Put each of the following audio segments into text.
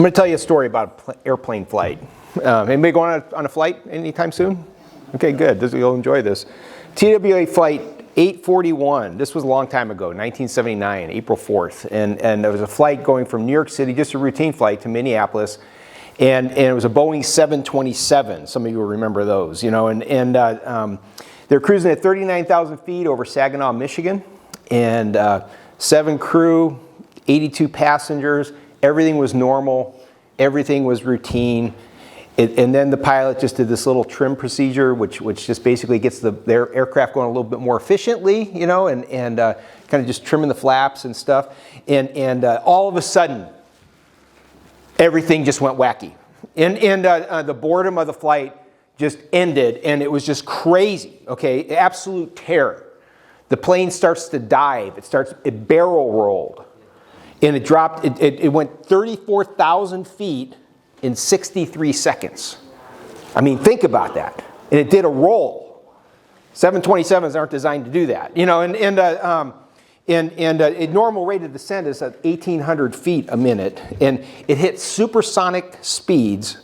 going to tell you a story about an airplane flight. Anybody going on a flight anytime soon? Okay, good. You'll enjoy this. TWA flight 841. This was a long time ago, 1979, April 4th. And there was a flight going from New York City, just a routine flight, to Minneapolis. And it was a Boeing 727. Some of you will remember those, you know. They're cruising at 39,000 feet over Saginaw, Michigan. And 7 crew, 82 passengers. Everything was normal. Everything was routine. And then the pilot just did this little trim procedure, which just basically gets their aircraft going a little bit more efficiently, you know, and kind of just trimming the flaps and stuff. And all of a sudden, everything just went wacky. And the boredom of the flight just ended, and it was just crazy, okay? Absolute terror. The plane starts to dive. It barrel rolled. And it dropped, it went 34,000 feet in 63 seconds. I mean, think about that. And it did a roll. 727s aren't designed to do that. You know, a normal rate of descent is at 1,800 feet a minute. And it hit supersonic speeds.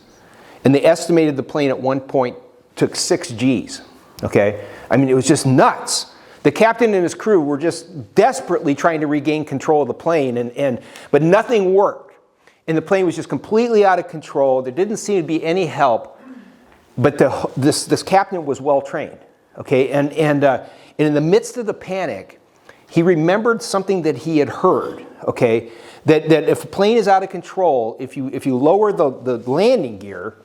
And they estimated the plane at one point took 6 Gs. Okay? I mean, it was just nuts. The captain and his crew were just desperately trying to regain control of the plane, but nothing worked. And the plane was just completely out of control. There didn't seem to be any help. But this captain was well trained. Okay? And in the midst of the panic, he remembered something that he had heard. Okay? That if a plane is out of control, if you lower the landing gear,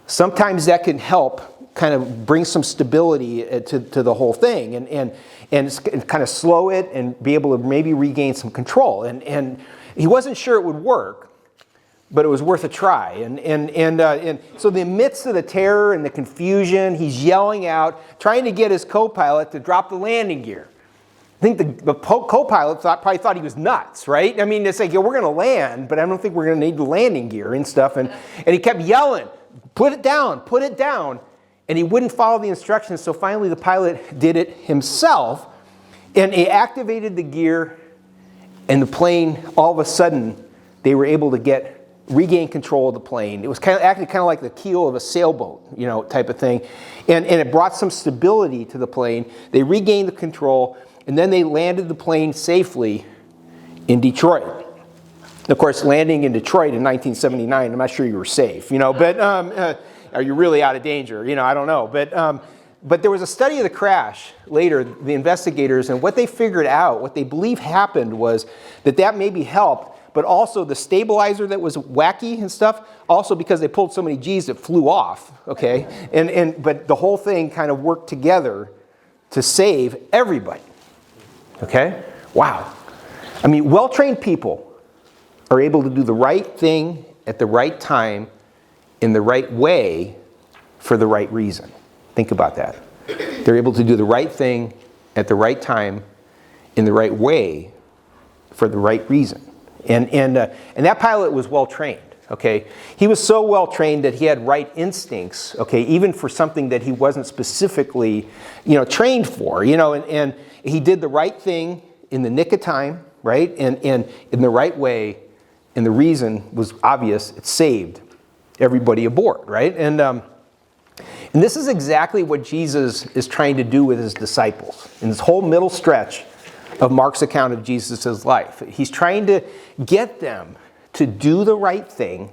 sometimes that can help kind of bring some stability to the whole thing and kind of slow it and be able to maybe regain some control. And he wasn't sure it would work, but it was worth a try. And so in the midst of the terror and the confusion, he's yelling out, trying to get his co-pilot to drop the landing gear. I think the co-pilot probably thought he was nuts, right? I mean, it's like, yeah, we're going to land, but I don't think we're going to need the landing gear and stuff. And he kept yelling, put it down, put it down. And he wouldn't follow the instructions, so finally the pilot did it himself. And he activated the gear, and the plane, all of a sudden, they were able to regain control of the plane. It was acting kind of like the keel of a sailboat, you know, type of thing. And it brought some stability to the plane. They regained the control, and then they landed the plane safely in Detroit. Of course, landing in Detroit in 1979, I'm not sure you were safe, you know, but are you really out of danger? You know, I don't know. But there was a study of the crash later, the investigators, and what they figured out, what they believe happened was that maybe helped, but also the stabilizer that was wacky and stuff, also because they pulled so many G's it flew off, okay? But the whole thing kind of worked together to save everybody, okay? Wow. I mean, well-trained people are able to do the right thing at the right time in the right way for the right reason. Think about that. They're able to do the right thing at the right time in the right way for the right reason. And that pilot was well trained. Okay, he was so well trained that he had right instincts. Okay, even for something that he wasn't specifically, you know, trained for. You know, and he did the right thing in the nick of time, right, and in the right way. And the reason was obvious. It saved everybody aboard, right? And this is exactly what Jesus is trying to do with his disciples in this whole middle stretch of Mark's account of Jesus' life. He's trying to get them to do the right thing,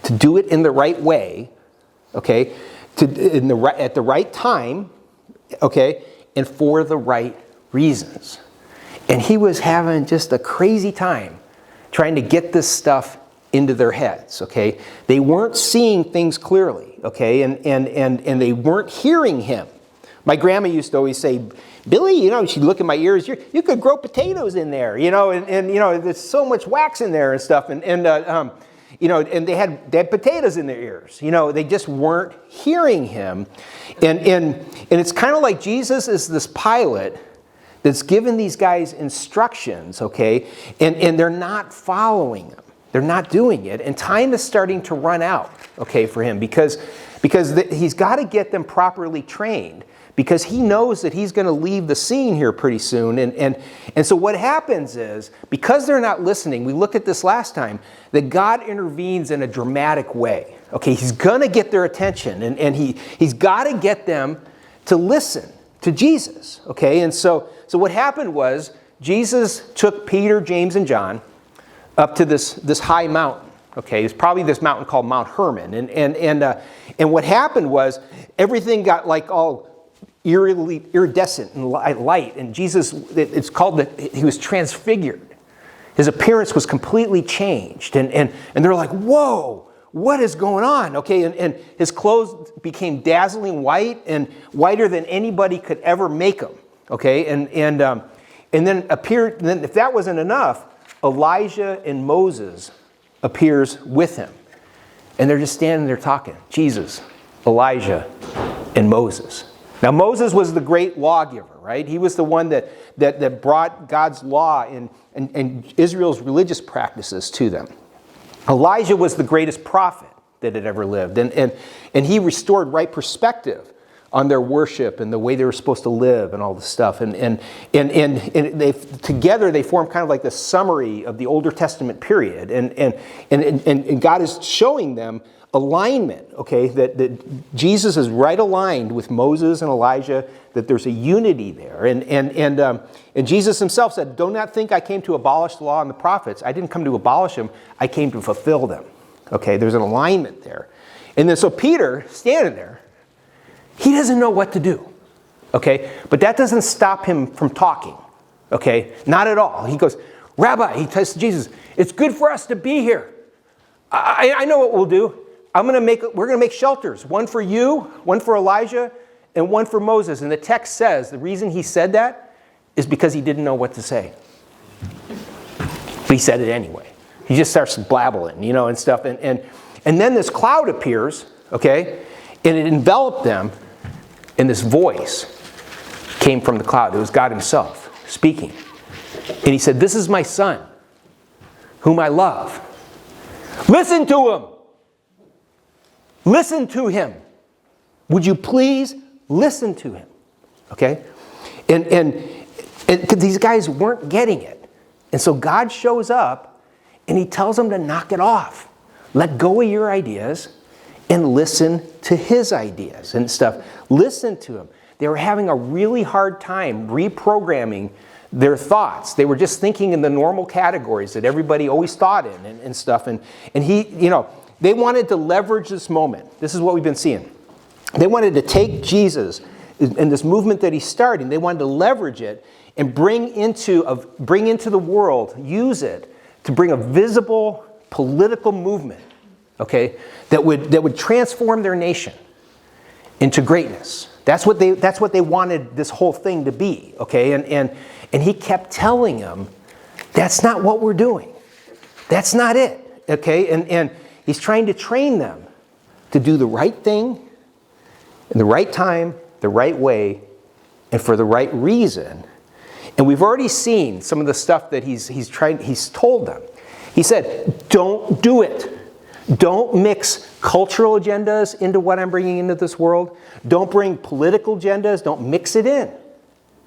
to do it in the right way, okay, at the right time, okay, and for the right reasons. And he was having just a crazy time trying to get this stuff into their heads, okay? They weren't seeing things clearly, okay? And they weren't hearing him. My grandma used to always say, Billy, you know, she'd look at my ears, you could grow potatoes in there, you know, and you know, there's so much wax in there and stuff, you know, and they had potatoes in their ears, you know, they just weren't hearing him. And it's kind of like Jesus is this pilot that's given these guys instructions, okay, and they're not following them. They're not doing it, and time is starting to run out, okay, for him because he's got to get them properly trained because he knows that he's going to leave the scene here pretty soon. And so what happens is, because they're not listening, we looked at this last time, that God intervenes in a dramatic way. Okay, he's going to get their attention, and he's got to get them to listen to Jesus. Okay, and so what happened was, Jesus took Peter, James, and John up to this high mountain. Okay, it's probably this mountain called Mount Hermon. And what happened was, everything got like all iridescent and light. And Jesus, it's called that he was transfigured. His appearance was completely changed. And they're like, whoa, what is going on? Okay, and his clothes became dazzling white, and whiter than anybody could ever make them. Okay, and then appeared. And then if that wasn't enough, Elijah and Moses appears with him. And they're just standing there talking. Jesus, Elijah, and Moses. Now Moses was the great lawgiver, right? He was the one that brought God's law and Israel's religious practices to them. Elijah was the greatest prophet that had ever lived. And he restored right perspective on their worship and the way they were supposed to live and all this stuff. And they together they form kind of like the summary of the Older Testament period. And God is showing them alignment, okay, that Jesus is right aligned with Moses and Elijah, that there's a unity there. And Jesus himself said, "Do not think I came to abolish the law and the prophets. I didn't come to abolish them. I came to fulfill them." Okay, there's an alignment there. And then so Peter, standing there, he doesn't know what to do, okay? But that doesn't stop him from talking, okay? Not at all. He goes, "Rabbi," he tells Jesus, "it's good for us to be here. I know what we'll do. We're going to make shelters, one for you, one for Elijah, and one for Moses." And the text says the reason he said that is because he didn't know what to say. But he said it anyway. He just starts blabbling, and stuff. And then this cloud appears, okay? And it enveloped them, and this voice came from the cloud. It was God himself speaking. And he said, "This is my son, whom I love. Listen to him. Listen to him. Would you please listen to him?" Okay? And these guys weren't getting it. And so God shows up, and he tells them to knock it off. Let go of your ideas and listen to his ideas and stuff. Listen to him. They were having a really hard time reprogramming their thoughts. They were just thinking in the normal categories that everybody always thought in and stuff. And he, they wanted to leverage this moment. This is what we've been seeing. They wanted to take Jesus and this movement that he's starting, they wanted to leverage it and bring into the world, use it to bring a visible political movement, okay, that would transform their nation into greatness. That's what they wanted this whole thing to be, okay? And he kept telling them, that's not what we're doing. That's not it, okay? And he's trying to train them to do the right thing in the right time, the right way, and for the right reason. And we've already seen some of the stuff that he's told them. He said, don't do it. Don't mix cultural agendas into what I'm bringing into this world. Don't bring political agendas. Don't mix it in.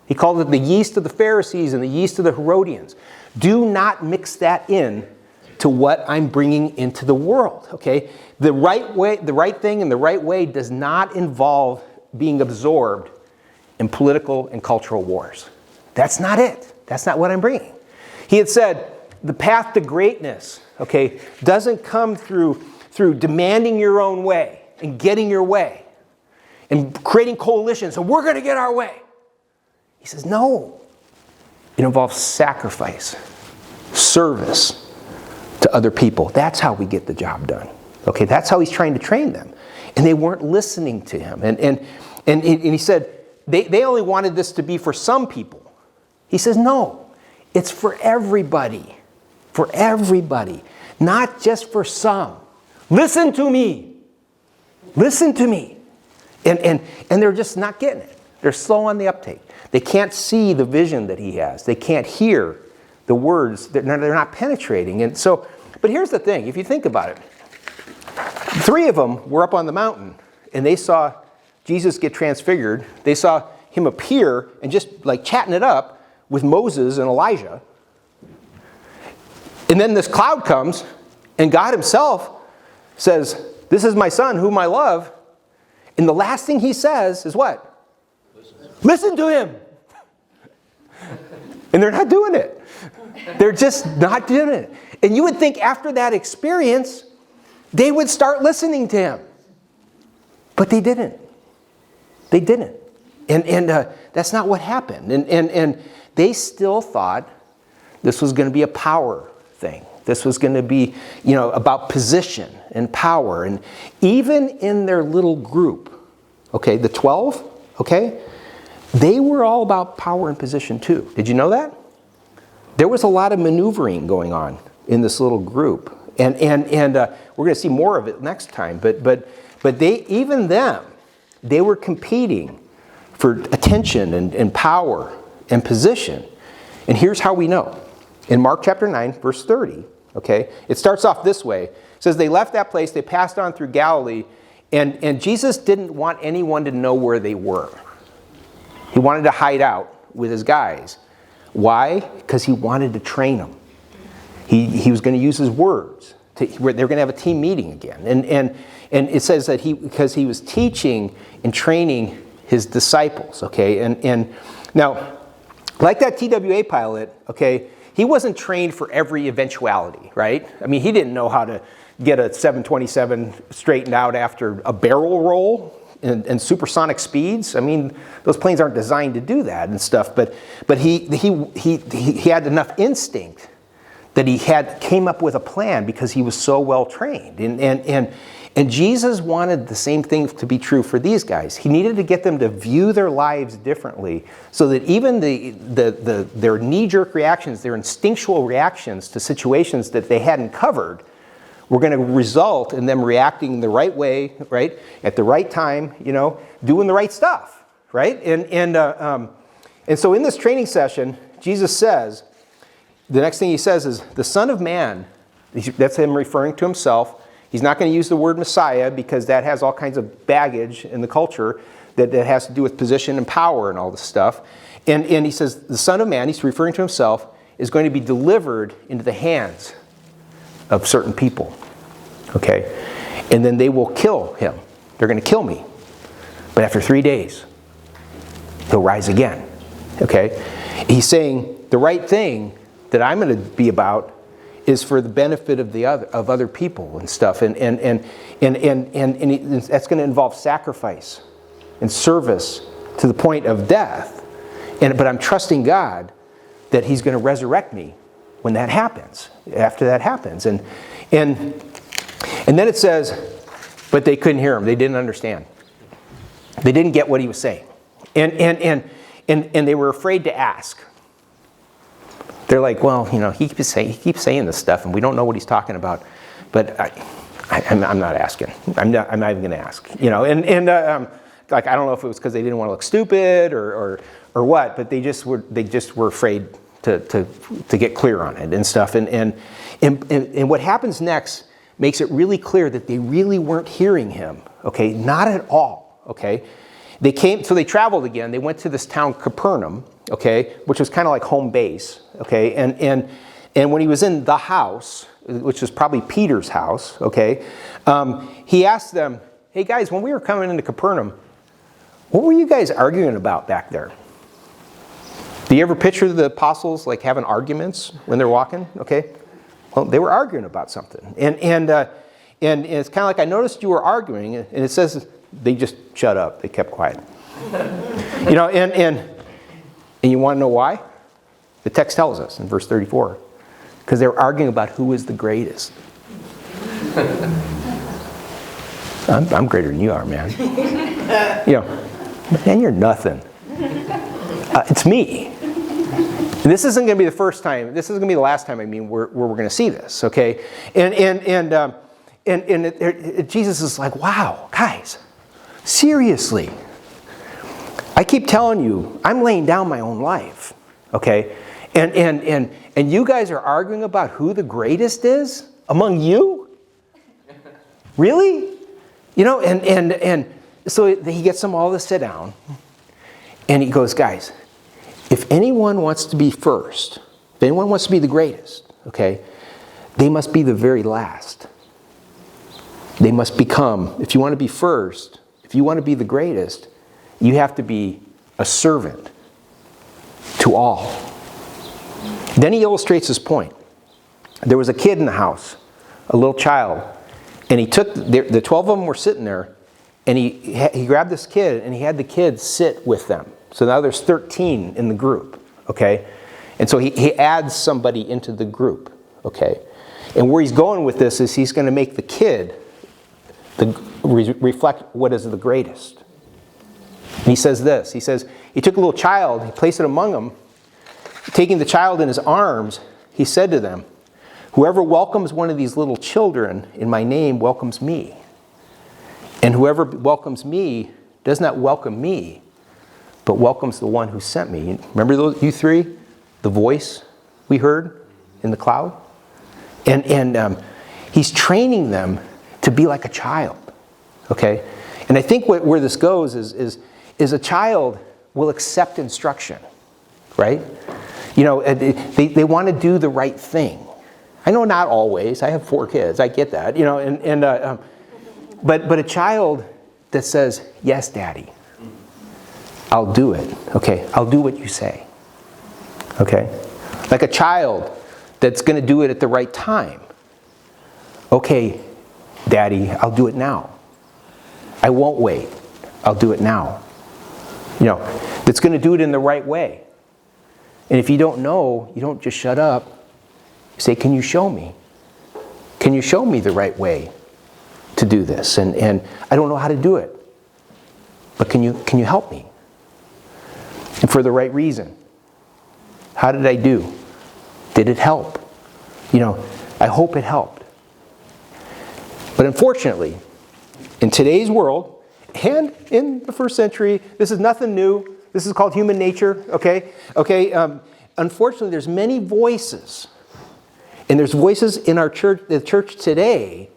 He called it the yeast of the Pharisees and the yeast of the Herodians. Do not mix that in to what I'm bringing into the world, okay? The right way, the right thing and the right way does not involve being absorbed in political and cultural wars. That's not it. That's not what I'm bringing. He had said, the path to greatness, okay, doesn't come through demanding your own way and getting your way and creating coalitions and we're going to get our way. He says, no. It involves sacrifice, service to other people. That's how we get the job done. Okay, that's how he's trying to train them. And they weren't listening to him. And he said, they only wanted this to be for some people. He says, no, it's for everybody. For everybody, not just for some. Listen to me. Listen to me. And they're just not getting it. They're slow on the uptake. They can't see the vision that he has. They can't hear the words. They're not penetrating. And so, but here's the thing. If you think about it, 3 of them were up on the mountain, and they saw Jesus get transfigured. They saw him appear and just like chatting it up with Moses and Elijah. And then this cloud comes, and God himself says, "This is my son whom I love." And the last thing he says is what? Listen to him. And they're not doing it. They're just not doing it. And you would think after that experience, they would start listening to him. But they didn't. They didn't. And that's not what happened. And they still thought this was going to be a power thing. This was going to be, about position and power. And even in their little group, okay, the 12, okay, they were all about power and position too. Did you know that? There was a lot of maneuvering going on in this little group. And we're going to see more of it next time. But they were competing for attention and power and position. And here's how we know. In Mark chapter 9, verse 30, okay, it starts off this way. It says, they left that place, they passed on through Galilee, and Jesus didn't want anyone to know where they were. He wanted to hide out with his guys. Why? Because he wanted to train them. He was going to use his words. They're going to have a team meeting again. And it says that because he was teaching and training his disciples, okay? And now, like that TWA pilot, okay, he wasn't trained for every eventuality, right? I mean, he didn't know how to get a 727 straightened out after a barrel roll and supersonic speeds. I mean, those planes aren't designed to do that and stuff. But he had enough instinct that he came up with a plan because he was so well trained. And Jesus wanted the same thing to be true for these guys. He needed to get them to view their lives differently so that even their knee-jerk reactions, their instinctual reactions to situations that they hadn't covered were going to result in them reacting the right way, right, at the right time, doing the right stuff, right? And so in this training session, Jesus says, the next thing he says is, the Son of Man, that's him referring to himself. He's not going to use the word Messiah because that has all kinds of baggage in the culture that has to do with position and power and all this stuff. And he says, the Son of Man, he's referring to himself, is going to be delivered into the hands of certain people, okay? And then they will kill him. They're going to kill me. But after 3 days, he'll rise again, okay? He's saying the right thing that I'm going to be about is for the benefit of other people and stuff, and that's going to involve sacrifice and service to the point of death. But I'm trusting God that He's going to resurrect me when that happens. After that happens, and then it says, but they couldn't hear him. They didn't understand. They didn't get what he was saying, and they were afraid to ask. They're like, well, he keeps saying this stuff, and we don't know what he's talking about. But I'm not asking. I'm not even going to ask. I don't know if it was because they didn't want to look stupid or what, but they just were afraid to get clear on it and stuff. And what happens next makes it really clear that they really weren't hearing him. Okay, not at all. Okay, they traveled again. They went to this town Capernaum, okay, which was kind of like home base, okay, and when he was in the house, which was probably Peter's house, okay, he asked them, hey guys, when we were coming into Capernaum, what were you guys arguing about back there? Do you ever picture the apostles like having arguments when they're walking? Okay, well, they were arguing about something, and it's kind of like, I noticed you were arguing, and it says they just shut up, they kept quiet, and you want to know why? The text tells us in verse 34. Because they were arguing about who was the greatest. I'm greater than you are, man. Man, you're nothing. It's me. And this isn't going to be the first time. This isn't going to be the last time, where we're going to see this, okay? And Jesus is like, wow, guys, seriously. I keep telling you, I'm laying down my own life, okay? And you guys are arguing about who the greatest is among you? Really? And so he gets them all to sit down, and he goes, guys, if anyone wants to be first, if anyone wants to be the greatest, okay, they must be the very last. They must become, if you want to be first, if you want to be the greatest, you have to be a servant to all. Then he illustrates his point. There was a kid in the house, a little child, and he took, the 12 of them were sitting there, and he grabbed this kid, and he had the kid sit with them. So now there's 13 in the group, okay? And so he adds somebody into the group, okay? And where he's going with this is he's going to make the kid reflect what is the greatest. And he says this, he says, he took a little child, he placed it among them, taking the child in his arms, he said to them, whoever welcomes one of these little children in my name welcomes me. And whoever welcomes me does not welcome me, but welcomes the one who sent me. Remember those, you three? The voice we heard in the cloud? And he's training them to be like a child, okay? And I think where this goes is a child will accept instruction, right? You know, they want to do the right thing. I know not always. I have 4 kids. I get that, you know. But a child that says, "Yes, Daddy, I'll do it." Okay, I'll do what you say. Okay, like a child that's going to do it at the right time. Okay, Daddy, I'll do it now. I won't wait. I'll do it now. You know, that's going to do it in the right way. And if you don't know, you don't just shut up. You say, can you show me? Can you show me the right way to do this? And I don't know how to do it. But can you help me? And for the right reason. How did I do? Did it help? You know, I hope it helped. But unfortunately, in today's world, and in the first century, this is nothing new. This is called human nature, okay? Unfortunately, there's many voices. And there's voices in our church, the church today,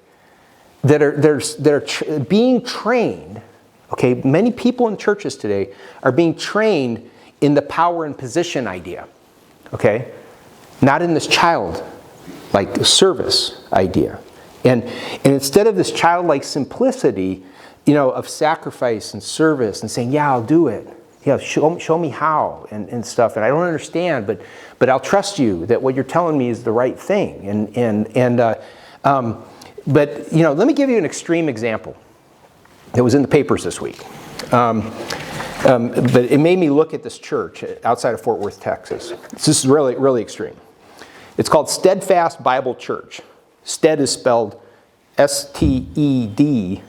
that are being trained, okay? Many people in churches today are being trained in the power and position idea, okay? Not in this child-like service idea. And instead of this childlike simplicity, you know, of sacrifice and service and saying, yeah, I'll do it. Yeah, show me how and stuff. And I don't understand, but I'll trust you that what you're telling me is the right thing. But you know, let me give you an extreme example that was in the papers this week. But it made me look at this church outside of Fort Worth, Texas. This is really, really extreme. It's called Steadfast Bible Church. Stead is spelled S-T-E-D-F-A-S.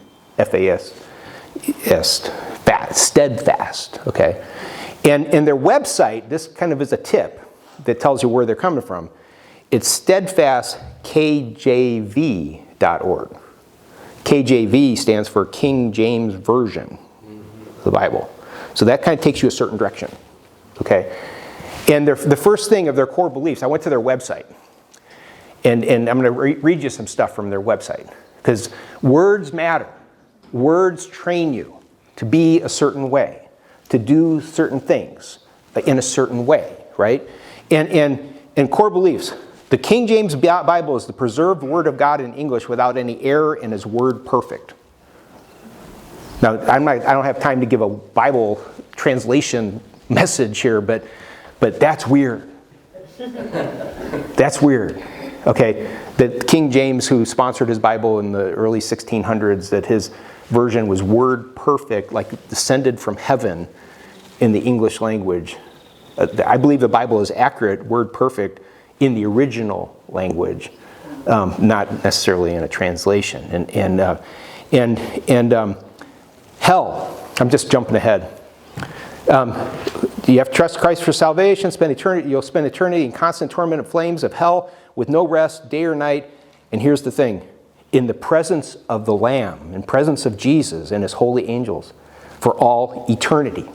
Steadfast, okay? And their website, this kind of is a tip that tells you where they're coming from. It's steadfastkjv.org. KJV stands for King James Version of the Bible. So that kind of takes you a certain direction, okay? And the first thing of their core beliefs, I went to their website. And I'm going to read you some stuff from their website. Because words matter. Words train you to be a certain way, to do certain things in a certain way, right? And core beliefs. The King James Bible is the preserved Word of God in English without any error and is word perfect. Now, I don't have time to give a Bible translation message here, but that's weird. That's weird. Okay, that King James, who sponsored his Bible in the early 1600s, that his version was word perfect, like descended from heaven in the English language. I believe the Bible is accurate, word perfect, in the original language, not necessarily in a translation. And hell, I'm just jumping ahead. You have to trust Christ for salvation, you'll spend eternity in constant torment of flames of hell with no rest, day or night. And here's the thing, in the presence of the Lamb, in presence of Jesus and his holy angels for all eternity.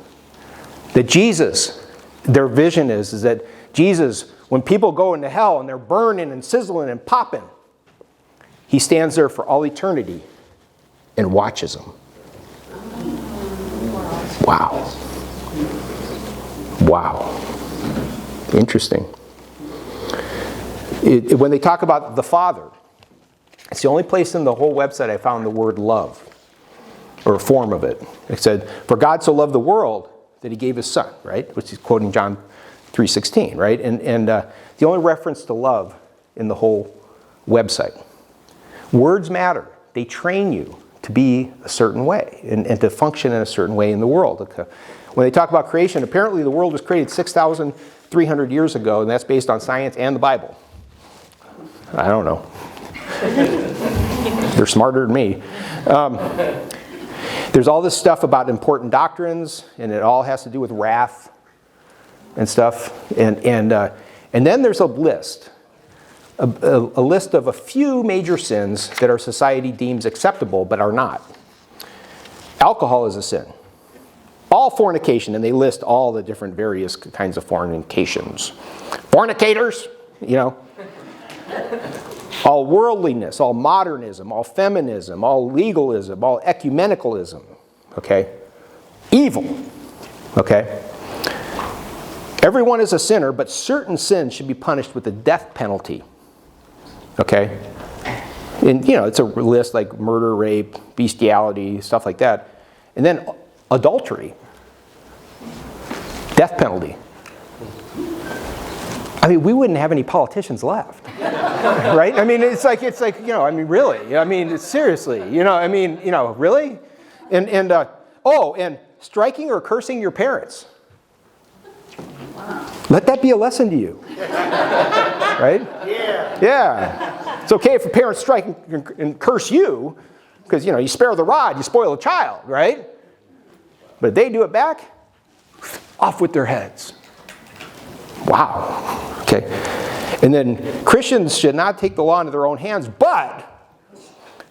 That Jesus, their vision is that Jesus, when people go into hell and they're burning and sizzling and popping, he stands there for all eternity and watches them. Wow. Wow. Interesting. When they talk about the Father, it's the only place in the whole website I found the word love, or a form of it. It said, "For God so loved the world that he gave his son," right? Which is quoting John 3:16, right? And the only reference to love in the whole website. Words matter. They train you to be a certain way and to function in a certain way in the world. When they talk about creation, apparently the world was created 6,300 years ago, and that's based on science and the Bible. I don't know. They're smarter than me. There's all this stuff about important doctrines, and it all has to do with wrath and stuff. And then there's a list. A list of a few major sins that our society deems acceptable but are not. Alcohol is a sin. All fornication, and they list all the different various kinds of fornications. Fornicators, you know. All worldliness, all modernism, all feminism, all legalism, all ecumenicalism. Okay? Evil. Okay? Everyone is a sinner, but certain sins should be punished with the death penalty. Okay? And, you know, it's a list like murder, rape, bestiality, stuff like that. And then adultery. Death penalty. I mean, we wouldn't have any politicians left. Right? I mean, it's like, you know, I mean, really. I mean, seriously. You know, I mean, you know, really? And striking or cursing your parents. Let that be a lesson to you. Right? Yeah. Yeah. It's okay if a parent strike and curse you, because, you know, you spare the rod, you spoil a child, right? But if they do it back, off with their heads. Wow. Okay. And then Christians should not take the law into their own hands, but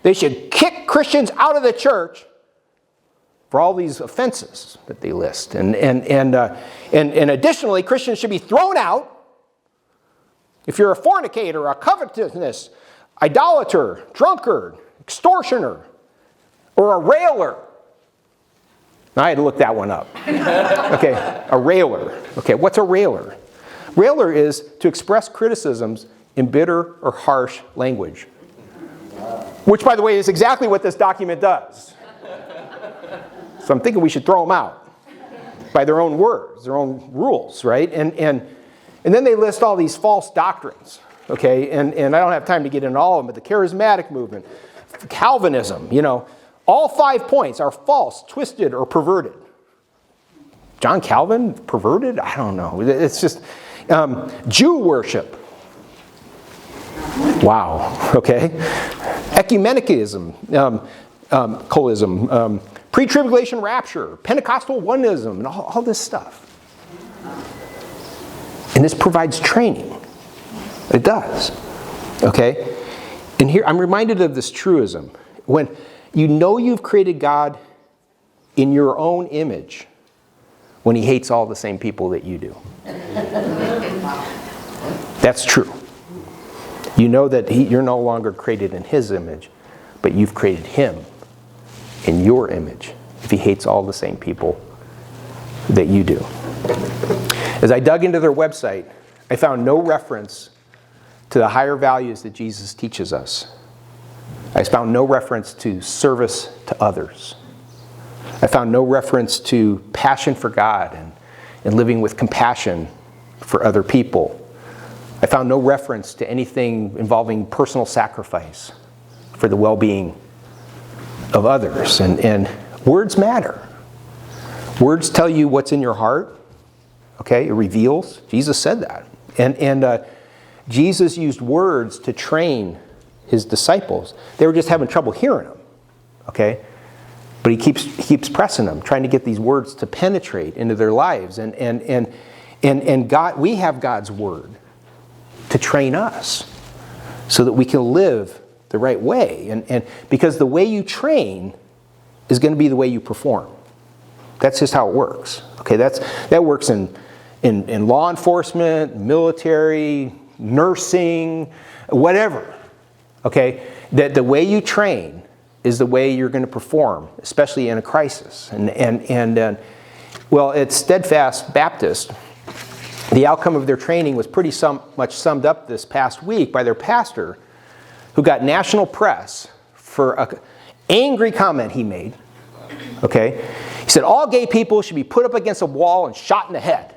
they should kick Christians out of the church for all these offenses that they list. And additionally, Christians should be thrown out if you're a fornicator, a covetousness, idolater, drunkard, extortioner, or a railer. Now, I had to look that one up. Okay, a railer. Okay, what's a railer? Railer is to express criticisms in bitter or harsh language. Which, by the way, is exactly what this document does. So I'm thinking we should throw them out by their own words, their own rules, right? And then they list all these false doctrines, okay? And I don't have time to get into all of them, but the charismatic movement, Calvinism, you know, all 5 points are false, twisted, or perverted. John Calvin, perverted? I don't know. It's just Jew worship. Wow. Okay. Ecumenicism, colism, pre-tribulation rapture, Pentecostal oneism, and all this stuff. And this provides training. It does. Okay. And here I'm reminded of this truism. When you know you've created God in your own image, when he hates all the same people that you do. That's true. You know that you're no longer created in his image, but you've created him in your image if he hates all the same people that you do. As I dug into their website, I found no reference to the higher values that Jesus teaches us. I found no reference to service to others. I found no reference to passion for God and living with compassion for other people. I found no reference to anything involving personal sacrifice for the well-being of others. And words matter. Words tell you what's in your heart. Okay, it reveals. Jesus said that. And Jesus used words to train his disciples. They were just having trouble hearing them. Okay? But he keeps pressing them, trying to get these words to penetrate into their lives. And God, we have God's word to train us so that we can live the right way. And because the way you train is going to be the way you perform. That's just how it works. Okay, that works in law enforcement, military, nursing, whatever. Okay, that the way you train is the way you're going to perform, especially in a crisis. And Well, at Steadfast Baptist, the outcome of their training was pretty much summed up this past week by their pastor, who got national press for an angry comment he made. Okay? He said, all gay people should be put up against a wall and shot in the head.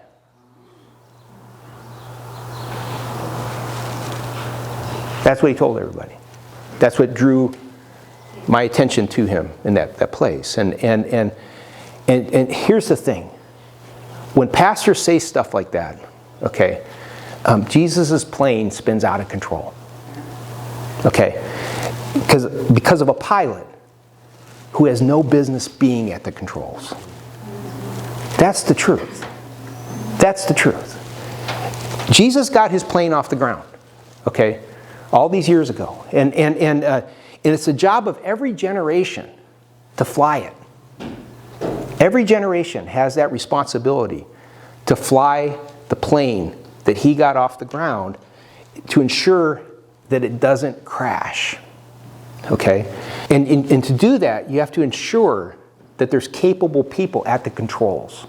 That's what he told everybody. That's what drew my attention to him in that place. And here's the thing. When pastors say stuff like that, okay, Jesus' plane spins out of control. Okay? Because of a pilot who has no business being at the controls. That's the truth. That's the truth. Jesus got his plane off the ground, okay, all these years ago. And it's the job of every generation to fly it. Every generation has that responsibility to fly the plane that he got off the ground to ensure that it doesn't crash. Okay? And to do that, you have to ensure that there's capable people at the controls.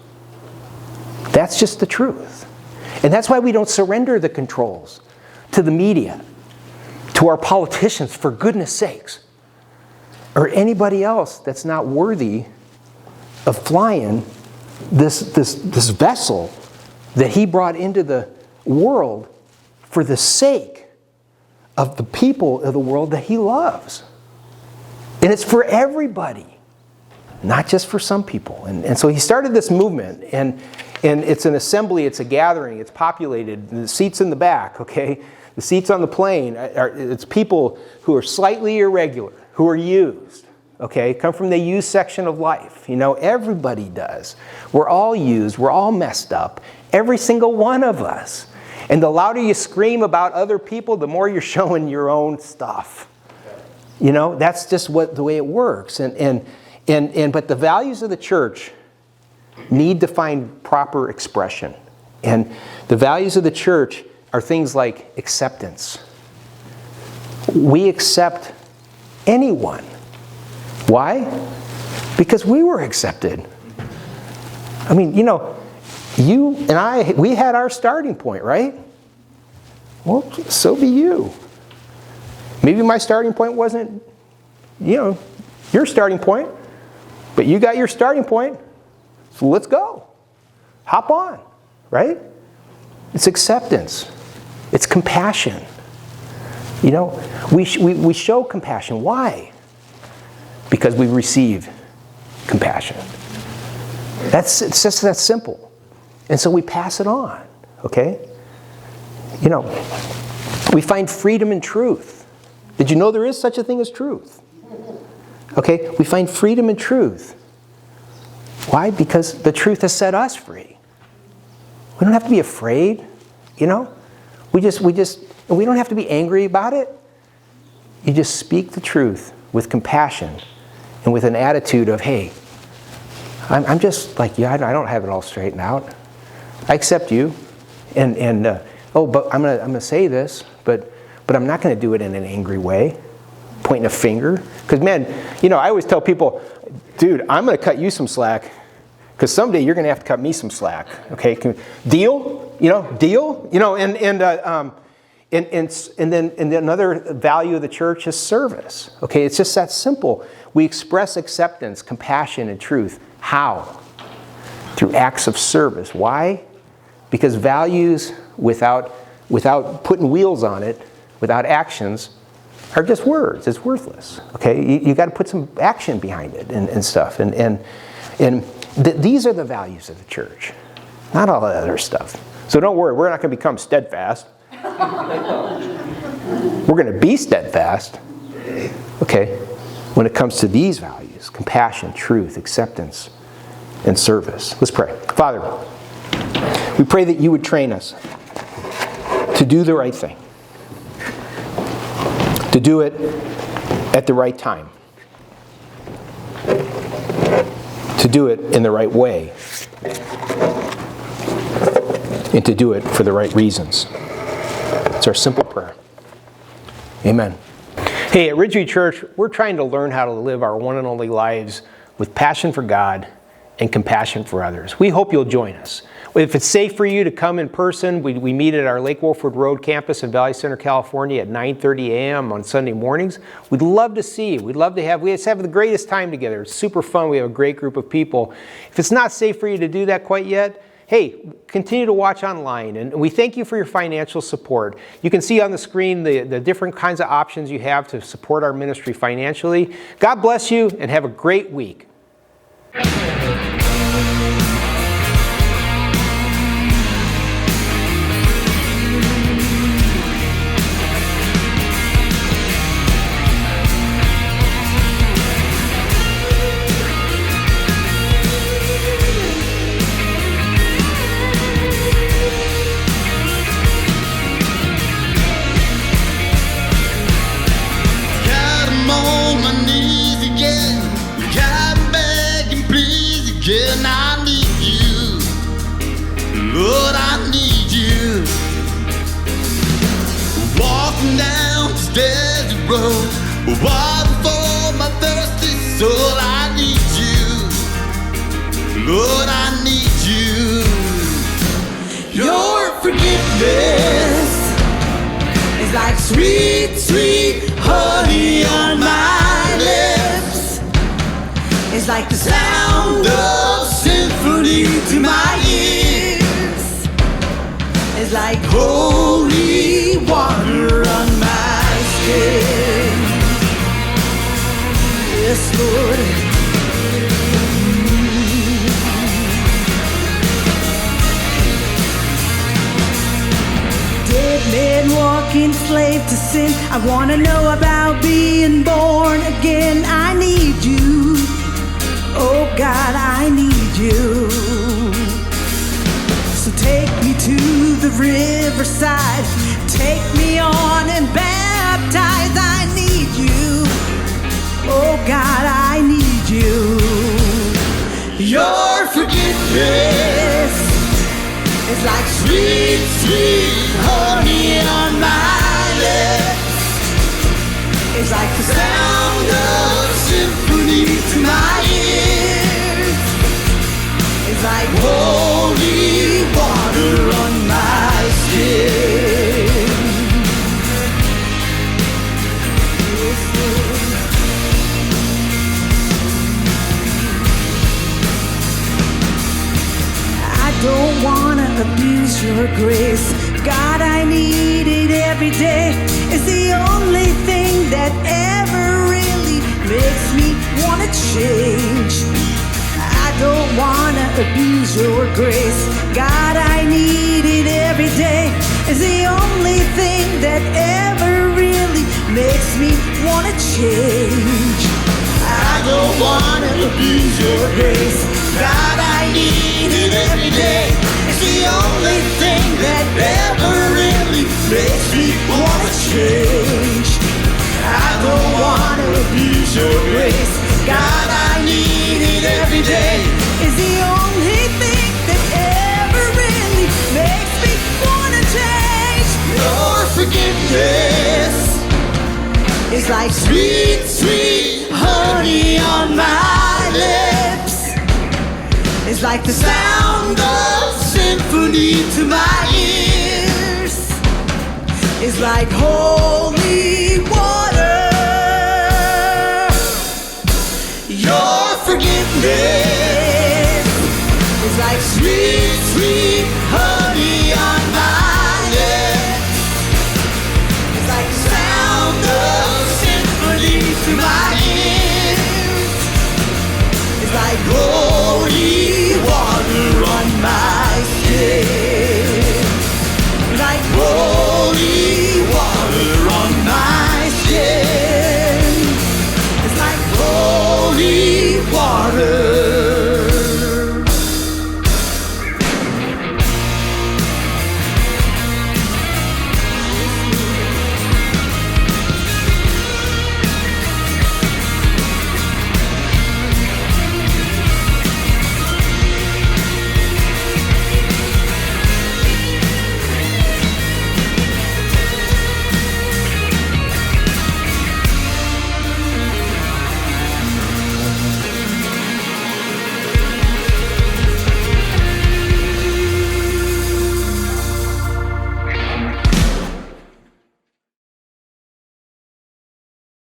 That's just the truth. And that's why we don't surrender the controls to the media, to our politicians, for goodness sakes, or anybody else that's not worthy of flying this vessel that he brought into the world for the sake of the people of the world that he loves. And it's for everybody, not just for some people. And so he started this movement, and it's an assembly, it's a gathering, it's populated, the seats in the back, okay? The seats on the plane, it's people who are slightly irregular, who are used, okay? Come from the used section of life. You know, everybody does. We're all used, we're all messed up, every single one of us. And the louder you scream about other people, the more you're showing your own stuff. You know, that's just the way it works. But the values of the church need to find proper expression. And the values of the church are things like acceptance. We accept anyone. Why? Because we were accepted. I mean, you know, you and I, we had our starting point, right? Well, so be you. Maybe my starting point wasn't, you know, your starting point, but you got your starting point, so let's go. Hop on, right? It's acceptance. It's compassion. You know, we show compassion. Why? Because we receive compassion. It's just that simple. And so we pass it on, okay? You know, we find freedom in truth. Did you know there is such a thing as truth? Okay, we find freedom in truth. Why? Because the truth has set us free. We don't have to be afraid, you know? We don't have to be angry about it. You just speak the truth with compassion and with an attitude of, hey, I'm just like you. I don't have it all straightened out. I accept you, but I'm gonna say this, but I'm not gonna do it in an angry way, pointing a finger. Because man, you know, I always tell people, dude, I'm gonna cut you some slack, because someday you're gonna have to cut me some slack. Okay, deal? You know, deal? You know, and then another value of the church is service. Okay, it's just that simple. We express acceptance, compassion, and truth. How? Through acts of service. Why? Because values without putting wheels on it, without actions, are just words. It's worthless. Okay, you got to put some action behind it and stuff. And these are the values of the church, not all the other stuff. So don't worry, we're not going to become steadfast. We're going to be steadfast. Okay, when it comes to these values: compassion, truth, acceptance, and service. Let's pray. Father, we pray that you would train us to do the right thing, to do it at the right time, to do it in the right way, and to do it for the right reasons. It's our simple prayer. Amen. Hey, at Ridgeview Church, we're trying to learn how to live our one and only lives with passion for God and compassion for others. We hope you'll join us. If it's safe for you to come in person, we meet at our Lake Wolford Road campus in Valley Center, California at 9:30 a.m. on Sunday mornings. We'd love to see you. We just have the greatest time together. It's super fun. We have a great group of people. If it's not safe for you to do that quite yet, hey, continue to watch online, and we thank you for your financial support. You can see on the screen the different kinds of options you have to support our ministry financially. God bless you, and have a great week. Again, I need you, Lord, I need you. Walking down this desert road, water for my thirsty soul. I need you, Lord, I need you. Your forgiveness is like sweet, sweet honey on my lips. It's like the sound of symphony to my ears. It's like holy water on my skin. Yes, Lord. Dead men walking slave to sin. I want to know about being born again. I need you. Oh God, I need you. So take me to the riverside. Take me on and baptize. I need you. Oh God, I need you. Your forgiveness is like sweet, sweet honey on my lips. It's like the sound of symphony to my ears. It's like holy water on my skin. Yes, Lord. I don't wanna abuse your grace. God, I need it every day. It's the only thing that ever really makes me wanna change. I don't wanna abuse your grace. God, I need it every day. It's the only thing that ever really makes me wanna change. I don't wanna abuse your grace. God, I need it every day. It's the only thing that ever really makes me wanna change. I don't wanna abuse your grace. God, I need it every day. It's the only thing that ever really makes me wanna change. Your forgiveness is like sweet, sweet honey on my lips. It's like the sound of symphony to my ears. It's like holy water. Your forgiveness is like sweet, sweet